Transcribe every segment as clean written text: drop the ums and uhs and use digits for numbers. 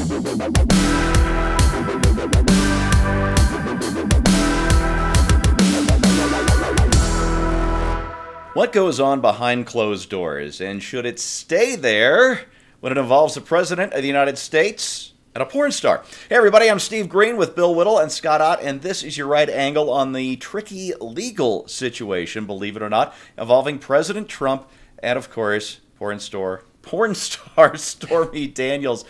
What goes on behind closed doors, and should it stay there when it involves the President of the United States and a porn star? Hey everybody, I'm Steve Green with Bill Whittle and Scott Ott, and this is your right angle on the tricky legal situation, believe it or not, involving President Trump and, of course, porn star Stormy Daniels.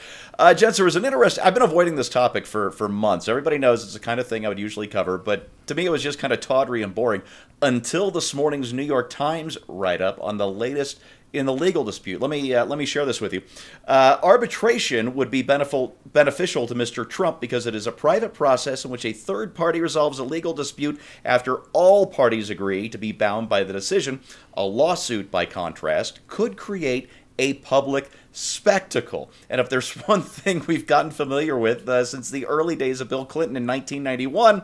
Gents, there was an interesting... I've been avoiding this topic for months. Everybody knows it's the kind of thing I would usually cover, but to me it was just kind of tawdry and boring until this morning's New York Times write-up on the latest in the legal dispute. Let me share this with you. Arbitration would be beneficial to Mr. Trump because it is a private process in which a third party resolves a legal dispute after all parties agree to be bound by the decision. A lawsuit, by contrast, could create a public spectacle. And if there's one thing we've gotten familiar with since the early days of Bill Clinton in 1991,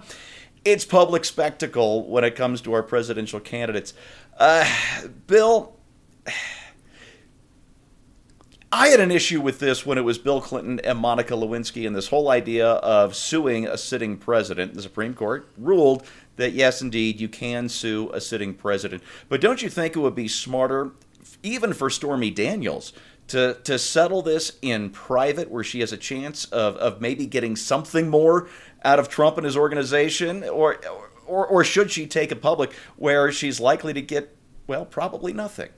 it's public spectacle when it comes to our presidential candidates. Bill, I had an issue with this when it was Bill Clinton and Monica Lewinsky and this whole idea of suing a sitting president. The Supreme Court ruled that, yes, indeed, you can sue a sitting president. But don't you think it would be smarter, even for Stormy Daniels, to settle this in private where she has a chance of maybe getting something more out of Trump and his organization? Or should she take it public where she's likely to get, well, probably nothing?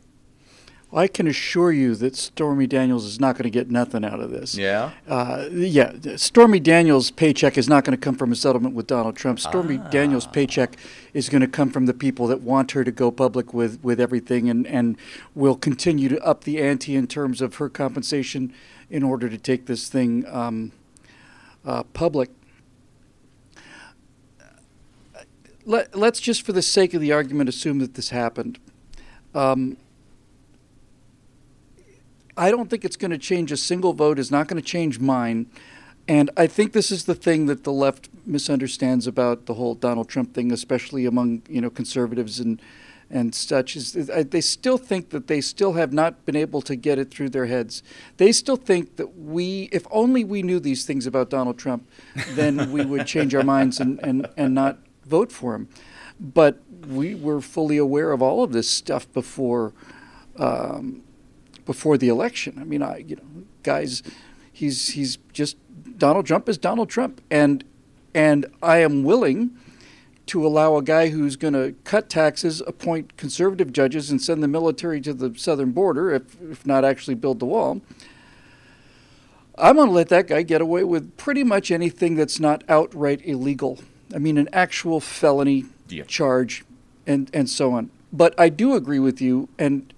Well, I can assure you that Stormy Daniels is not going to get nothing out of this. Yeah? Stormy Daniels' paycheck is not going to come from a settlement with Donald Trump. Stormy Daniels' paycheck is going to come from the people that want her to go public with everything and will continue to up the ante in terms of her compensation in order to take this thing public. Let's just, for the sake of the argument, assume that this happened. I don't think it's going to change a single vote. It's not going to change mine. And I think this is the thing that the left misunderstands about the whole Donald Trump thing, especially among conservatives and such. They still think that they still have not been able to get it through their heads. They still think that if only we knew these things about Donald Trump, then we would change our minds and not vote for him. But we were fully aware of all of this stuff before the election. I mean, guys, he's just, Donald Trump is Donald Trump, and I am willing to allow a guy who's going to cut taxes, appoint conservative judges, and send the military to the southern border, if not actually build the wall. I'm going to let that guy get away with pretty much anything that's not outright illegal. I mean, an actual felony charge, and so on. But I do agree with you, and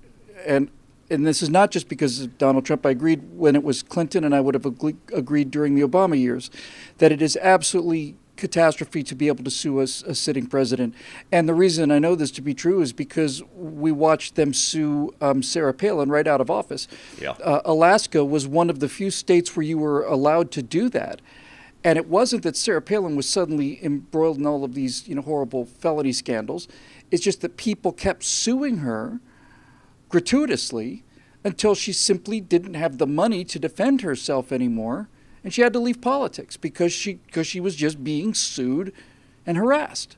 this is not just because of Donald Trump. I agreed when it was Clinton, and I would have agreed during the Obama years, that it is absolutely catastrophe to be able to sue a sitting president. And the reason I know this to be true is because we watched them sue Sarah Palin right out of office. Yeah. Alaska was one of the few states where you were allowed to do that. And it wasn't that Sarah Palin was suddenly embroiled in all of these horrible felony scandals. It's just that people kept suing her gratuitously until she simply didn't have the money to defend herself anymore, and she had to leave politics because she was just being sued and harassed.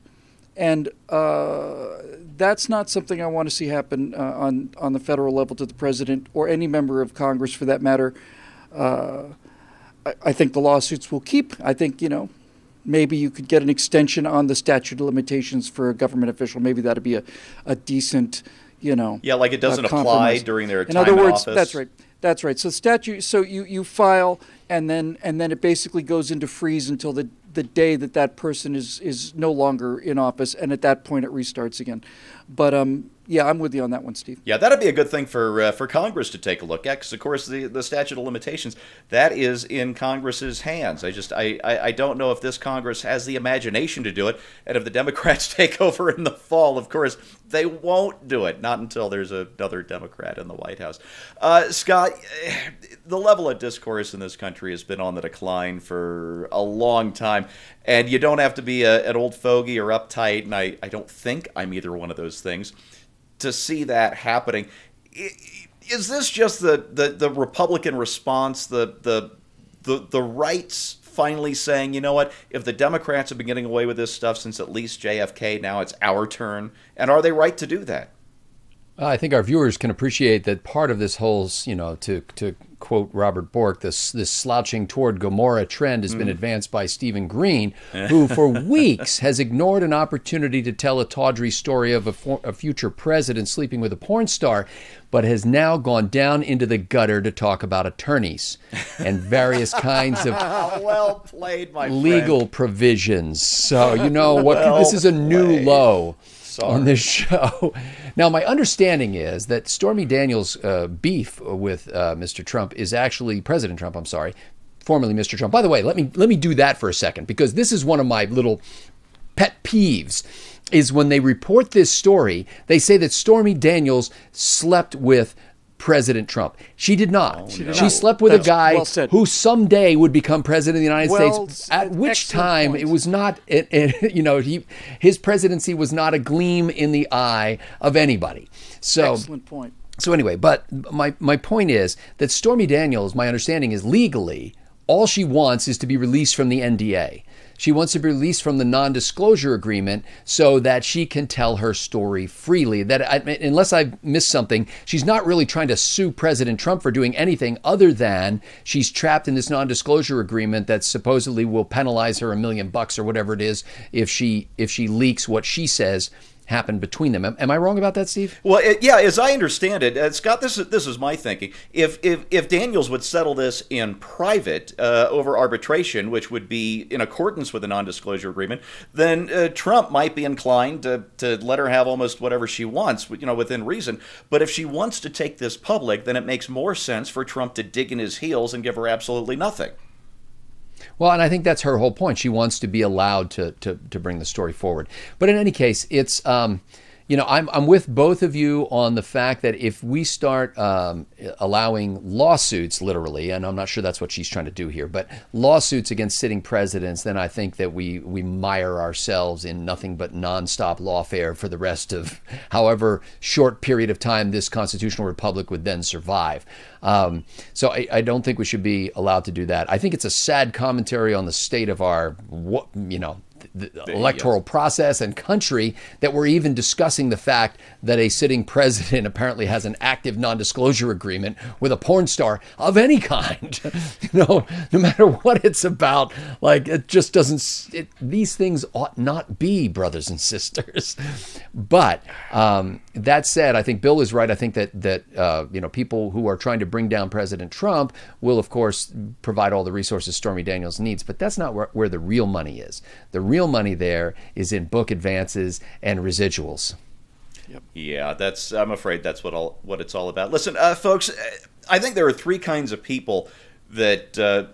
And that's not something I want to see happen on the federal level to the president or any member of Congress for that matter. I think the lawsuits will keep. I think, maybe you could get an extension on the statute of limitations for a government official. Maybe that'd be a decent, Yeah, like it doesn't apply during their time in other words, office. That's right. That's right. So you file, and then it basically goes into freeze until the day that person is no longer in office, and at that point it restarts again. But yeah, I'm with you on that one, Steve. Yeah, that'd be a good thing for Congress to take a look at, because of course the statute of limitations, that is in Congress's hands. I don't know if this Congress has the imagination to do it, and if the Democrats take over in the fall, of course they won't do it. Not until there's another Democrat in the White House. Scott, the level of discourse in this country has been on the decline for a long time, and you don't have to be an old fogey or uptight, and I don't think I'm either one of those things, to see that happening. Is this just the Republican response, the the right's finally saying, you know what, if the Democrats have been getting away with this stuff since at least JFK, now it's our turn? And are they right to do that? I think our viewers can appreciate that part of this whole, to quote Robert Bork, this slouching toward Gomorrah trend has been advanced by Stephen Green, who for weeks has ignored an opportunity to tell a tawdry story of a future president sleeping with a porn star, but has now gone down into the gutter to talk about attorneys and various kinds of well played, my legal friend. provisions. So, this is a new low on this show. Now, my understanding is that Stormy Daniels' beef with Mr. Trump is actually President Trump. I'm sorry, formerly Mr. Trump. By the way, let me do that for a second, because this is one of my little pet peeves. Is when they report this story, they say that Stormy Daniels slept with President Trump. She did not. She slept with a guy who someday would become president of the United States. At which time it was not, his presidency was not a gleam in the eye of anybody. So, excellent point. So anyway, but my point is that Stormy Daniels, my understanding is legally, all she wants is to be released from the NDA. She wants to be released from the non-disclosure agreement so that she can tell her story freely. Unless I've missed something, she's not really trying to sue President Trump for doing anything other than she's trapped in this non-disclosure agreement that supposedly will penalize her $1 million or whatever it is if she leaks what she says happened between them. Am I wrong about that, Steve? Well, yeah, as I understand it, Scott, this is my thinking. If Daniels would settle this in private over arbitration, which would be in accordance with the non-disclosure agreement, then Trump might be inclined to let her have almost whatever she wants, within reason. But if she wants to take this public, then it makes more sense for Trump to dig in his heels and give her absolutely nothing. Well, and I think that's her whole point. She wants to be allowed to bring the story forward. But in any case, it's I'm with both of you on the fact that if we start allowing lawsuits, literally, and I'm not sure that's what she's trying to do here, but lawsuits against sitting presidents, then I think that we mire ourselves in nothing but nonstop lawfare for the rest of however short period of time this constitutional republic would then survive. So I don't think we should be allowed to do that. I think it's a sad commentary on the state of our, the electoral process and country that we're even discussing the fact that a sitting president apparently has an active non-disclosure agreement with a porn star of any kind. No matter what it's about, like, it just doesn't, these things ought not be, brothers and sisters. But that said, I think Bill is right. I think that people who are trying to bring down President Trump will, of course, provide all the resources Stormy Daniels needs. But that's not where the real money is. The real money there is in book advances and residuals. Yep. Yeah, I'm afraid that's what it's all about. Listen, folks, I think there are three kinds of people that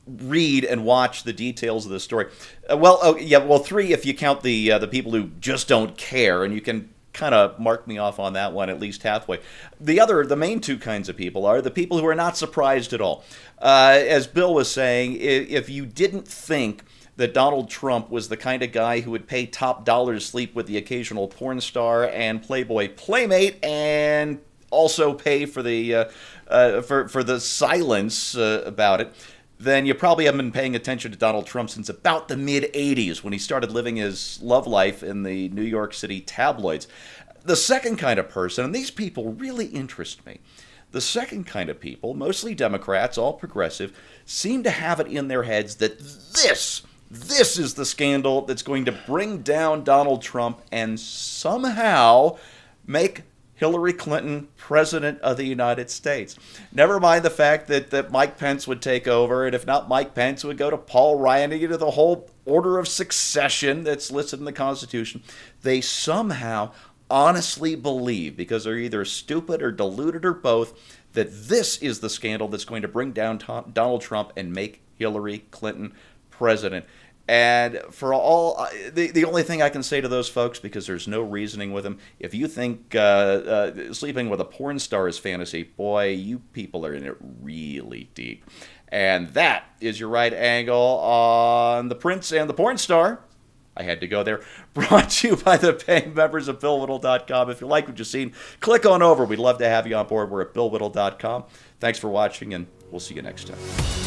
read and watch the details of this story. Three if you count the people who just don't care, and you can kind of mark me off on that one at least halfway. The main two kinds of people are the people who are not surprised at all. As Bill was saying, if you didn't think that Donald Trump was the kind of guy who would pay top dollar to sleep with the occasional porn star and Playboy playmate, and also pay for the for the silence about it, then you probably haven't been paying attention to Donald Trump since about the mid-'80s, when he started living his love life in the New York City tabloids. The second kind of person, and these people really interest me, the second kind of people, mostly Democrats, all progressive, seem to have it in their heads that this is the scandal that's going to bring down Donald Trump and somehow make Hillary Clinton president of the United States. Never mind the fact that Mike Pence would take over, and if not Mike Pence, it would go to Paul Ryan, to get to the whole order of succession that's listed in the Constitution. They somehow honestly believe, because they're either stupid or deluded or both, that this is the scandal that's going to bring down Donald Trump and make Hillary Clinton president. And for all, the only thing I can say to those folks, because there's no reasoning with them, if you think sleeping with a porn star is fantasy, boy, you people are in it really deep. And that is your right angle on The Prince and the Porn Star. I had to go there. Brought to you by the paying members of BillWhittle.com. If you like what you've seen, click on over. We'd love to have you on board. We're at BillWhittle.com. Thanks for watching, and we'll see you next time.